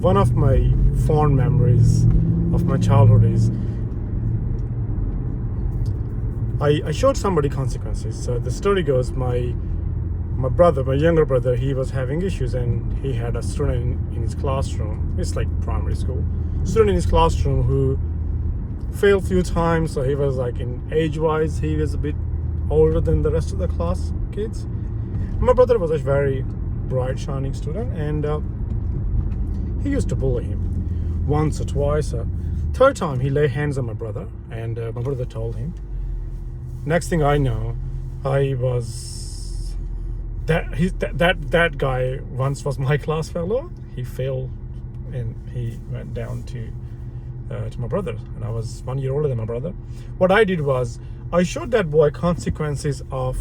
one of my fond memories of my childhood is I showed somebody consequences. So the story goes, my younger brother, he was having issues, and he had a student in his classroom. It's like primary school. Student in his classroom who failed a few times. So he was like, in age-wise, he was a bit older than the rest of the class kids. My brother was a very bright, shining student, and he used to bully him once or twice. Third time, he laid hands on my brother, and my brother told him. Next thing I know, that guy once was my class fellow. He failed, and he went down to my brother, and I was 1 year older than my brother. What I did was I showed that boy consequences of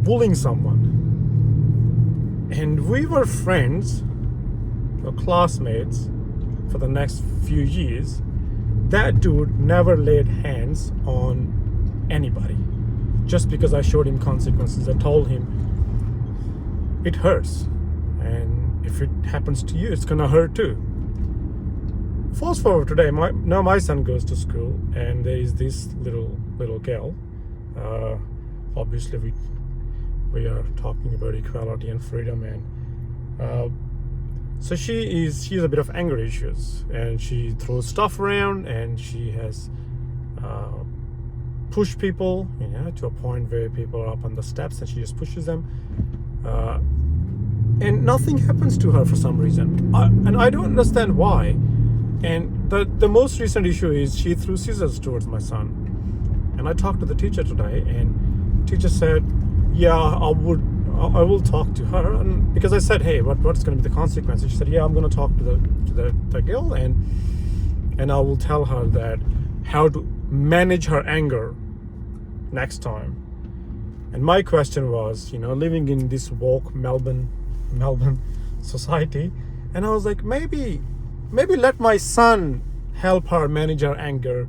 bullying someone, and we were friends or classmates for the next few years. That dude never laid hands on anybody just because I showed him consequences. I told him it hurts, and if it happens to you, it's gonna hurt too. Fast forward today, now my son goes to school, and there is this little girl. Obviously we are talking about equality and freedom, and so she's a bit of anger issues, and she throws stuff around, and she has pushed people, to a point where people are up on the steps, and she just pushes them, and nothing happens to her for some reason, and I don't understand why. And the most recent issue is she threw scissors towards my son, and I talked to the teacher today, and teacher said, yeah, I will talk to her, and because I said, hey, what's going to be the consequences? She said, yeah, I'm going to talk to the girl, and I will tell her that how to manage her anger next time. And my question was, living in this woke Melbourne society, and I was like, maybe let my son help her manage her anger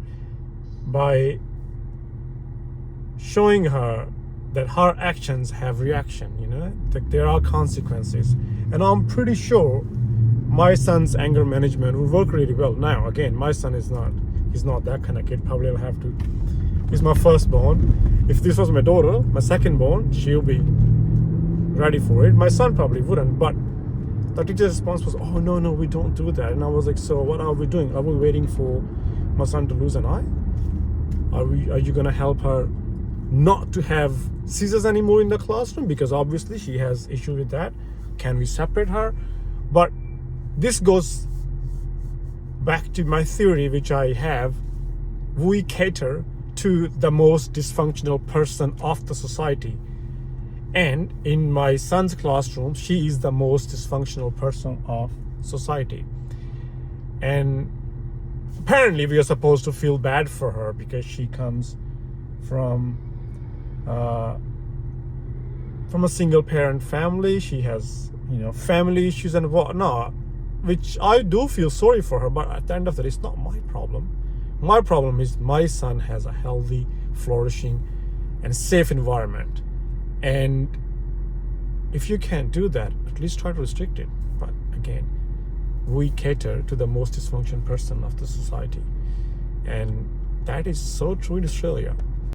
by showing her that her actions have reaction, that there are consequences. And I'm pretty sure my son's anger management will work really well. Now, again, my son he's not that kind of kid. Probably I'll have to, he's my firstborn. If this was my daughter, my secondborn, she'll be ready for it. My son probably wouldn't, but the teacher's response was, oh, no, we don't do that. And I was like, so what are we doing? Are we waiting for my son to lose an eye? Are you going to help her not to have scissors anymore in the classroom? Because obviously she has issue with that. Can we separate her? But this goes back to my theory, which I have. We cater to the most dysfunctional person of the society. And in my son's classroom, she is the most dysfunctional person of society. And apparently we are supposed to feel bad for her because she comes from a single parent family. She has, family issues and whatnot, which I do feel sorry for her, but at the end of the day, it's not my problem. My problem is my son has a healthy, flourishing, and safe environment. And if you can't do that, at least try to restrict it. But again, we cater to the most dysfunctional person of the society. And that is so true in Australia.